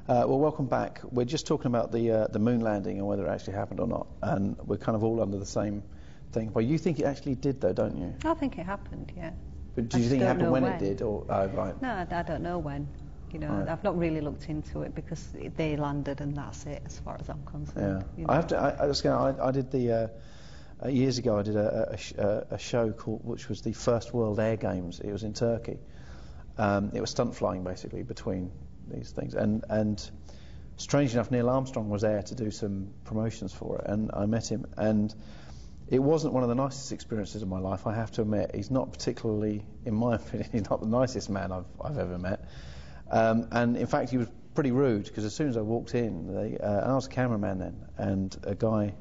Well, welcome back. We're just talking about the moon landing and whether it actually happened or not, and we're kind of all under the same thing. But you think it actually did, though, don't you? I think it happened, yeah. But do you think it happened when it did, or right? No, I don't know when. You know, right. I've not really looked into it because they landed and that's it, as far as I'm concerned. Yeah, you know? I did the years ago. I did a show which was the first World Air Games. It was in Turkey. It was stunt flying basically between these things, and strange enough, Neil Armstrong was there to do some promotions for it, and I met him, and it wasn't one of the nicest experiences of my life, I have to admit. He's not particularly, in my opinion, he's not the nicest man I've ever met, and in fact he was pretty rude, because as soon as I walked in, and I was a cameraman then, and a guy,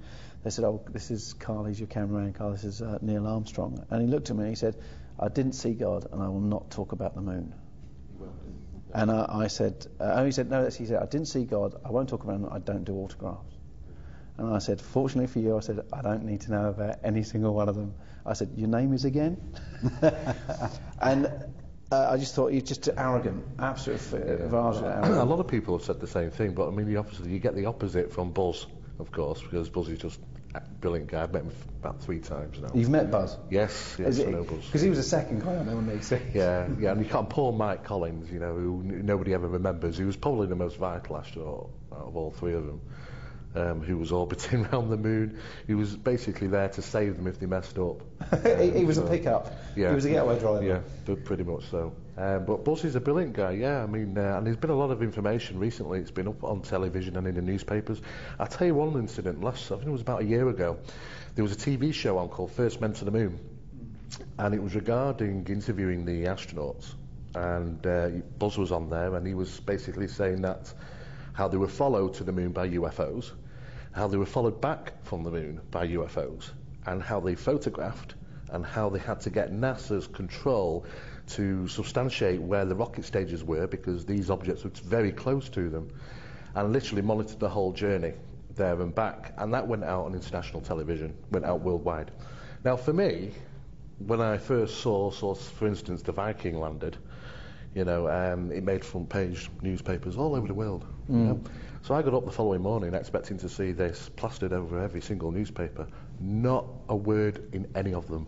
they said, "Oh, this is Karl, he's your cameraman, Karl, this is Neil Armstrong," and he looked at me and he said, "I didn't see God and I will not talk about the moon." And I said, he said, no, he said, "I didn't see God, I won't talk about him, I don't do autographs." And I said, "Fortunately for you," I said, "I don't need to know about any single one of them." I said, "Your name is again?" And I just thought, he's just arrogant, absolutely arrogant. A lot of people have said the same thing, but I mean, you get the opposite from Buzz, of course, because Buzz is just a brilliant guy. I've met him about 3 times now. You've met Buzz? Yes, I know Buzz. Because he was the second guy I know on these things. Yeah, and you can't. Poor Mike Collins, you know, who nobody ever remembers. He was probably the most vital astronaut out of all 3 of them, who was orbiting around the moon. He was basically there to save them if they messed up. He was a pickup. Yeah, he was a getaway driver. Yeah, pretty much so. But Buzz is a brilliant guy, yeah. I mean, and there's been a lot of information recently. It's been up on television and in the newspapers. I'll tell you one incident. I think it was about a year ago. There was a TV show on called First Men to the Moon, and it was regarding interviewing the astronauts. And Buzz was on there, and he was basically saying that how they were followed to the moon by UFOs, how they were followed back from the moon by UFOs, and how they photographed, and how they had to get NASA's control to substantiate where the rocket stages were, because these objects were very close to them, and literally monitored the whole journey there and back. And that went out on international television, went out worldwide. Now for me, when I first saw for instance, the Viking landed, you know, it made front page newspapers all over the world. You know? So I got up the following morning expecting to see this plastered over every single newspaper. Not a word in any of them.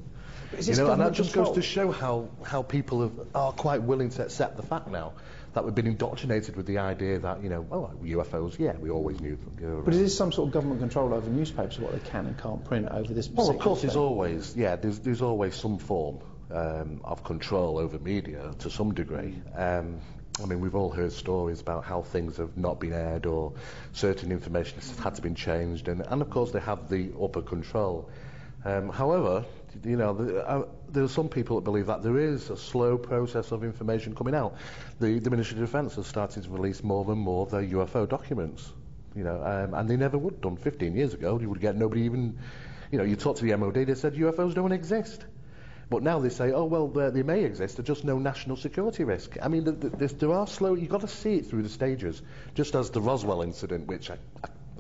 You know, and that just goes to show how people are quite willing to accept the fact now that we've been indoctrinated with the idea that, you know, oh, UFOs, yeah, we always knew them. But is there some sort of government control over newspapers, what they can and can't print over this particular Well, of course, thing? there's always some form of control over media to some degree. I mean, we've all heard stories about how things have not been aired or certain information has had to be changed, and of course they have the upper control. However, you know, there are some people that believe that there is a slow process of information coming out. The Ministry of Defence has started to release more and more of their UFO documents, you know, and they never would have done 15 years ago. You would get nobody even, you know, you talk to the MOD, they said UFOs don't exist. But now they say, oh, well, they may exist, there's just no national security risk. I mean, there are slow, you've got to see it through the stages, just as the Roswell incident, which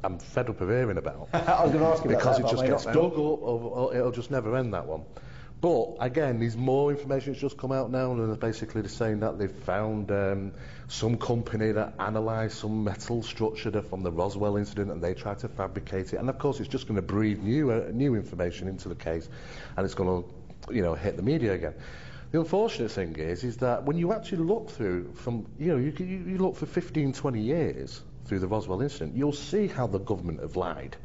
I'm fed up of hearing about. I was going to ask you about because that, it just gets dug up, or it'll just never end, that one. But again, there's more information that's just come out now, and basically they're saying that they've found some company that analysed some metal structure from the Roswell incident, and they tried to fabricate it. And of course, it's just going to breathe new information into the case, and it's going to, you know, hit the media again. The unfortunate thing is that when you actually look through from, you know, you look for 15, 20 years through the Roswell incident, you'll see how the government have lied.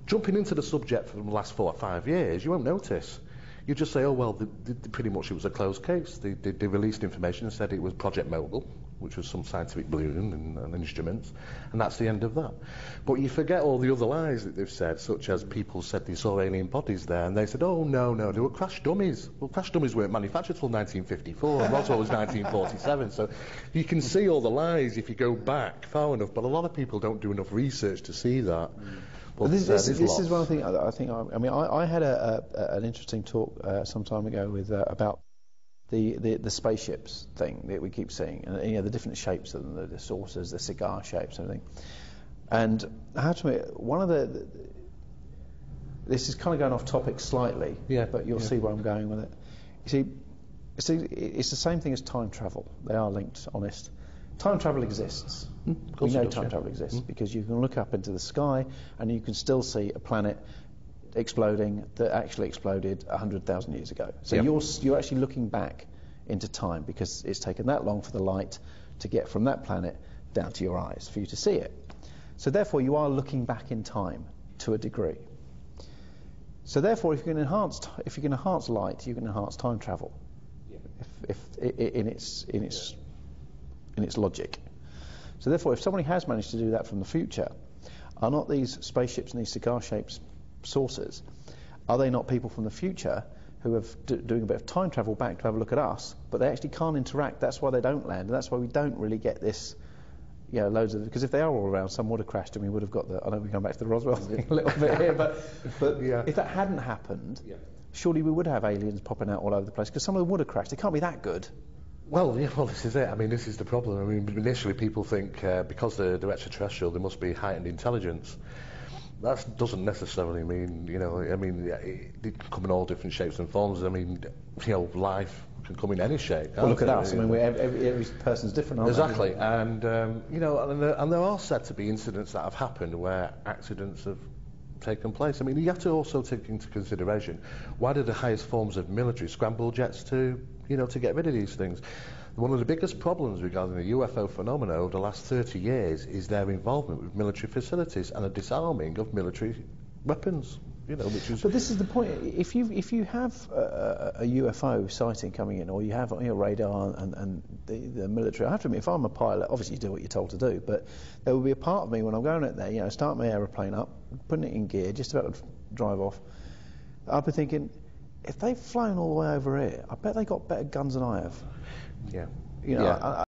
Jumping into the subject for the last 4 or 5 years, you won't notice. You just say, oh, well, pretty much it was a closed case. They released information and said it was Project Mogul, which was some scientific balloon and instruments, and that's the end of that. But you forget all the other lies that they've said, such as people said they saw alien bodies there, and they said, oh, no, they were crash dummies. Well, crash dummies weren't manufactured till 1954, and Roswell was 1947, so you can see all the lies if you go back far enough, but a lot of people don't do enough research to see that. But this is one thing I had an interesting talk some time ago with about the spaceships thing that we keep seeing, and you know, the different shapes of them, the saucers, the cigar shapes, and everything. And I have to admit, this is kind of going off topic slightly, but you'll see where I'm going with it. You see, it's the same thing as time travel. They are linked, honest. Time travel exists. We know time travel exists because you can look up into the sky and you can still see a planet exploding that actually exploded 100,000 years ago. So you're actually looking back into time because it's taken that long for the light to get from that planet down to your eyes for you to see it. So therefore you are looking back in time to a degree. So therefore if you can enhance light, you can enhance time travel. If in its logic. So therefore if somebody has managed to do that from the future, are not these spaceships and these cigar-shaped saucers, are they not people from the future who are doing a bit of time travel back to have a look at us, but they actually can't interact? That's why they don't land, and that's why we don't really get this, loads of, because if they are all around, some would have crashed and we would have got I know we're going back to the Roswell thing a little bit here, but if that hadn't happened, surely we would have aliens popping out all over the place, because some of them would have crashed. They can't be that good. Well, this is it. I mean, this is the problem. I mean, initially people think because they're extraterrestrial, there must be heightened intelligence. That doesn't necessarily mean, it can come in all different shapes and forms. I mean, life can come in any shape. Well, look at us. I mean, every person's different, aren't exactly. They? And, and there are said to be incidents that have happened where accidents have taken place. I mean, you have to also take into consideration, why do the highest forms of military scramble jets to get rid of these things? One of the biggest problems regarding the UFO phenomena over the last 30 years is their involvement with military facilities and a disarming of military weapons. Which is. But this is the point. If you have a UFO sighting coming in, or you have radar and the military, I have to admit, if I'm a pilot, obviously you do what you're told to do, but there will be a part of me when I'm going out there, start my aeroplane up, putting it in gear, just about to drive off, I'll be thinking, if they've flown all the way over here, I bet they got better guns than I have. Yeah.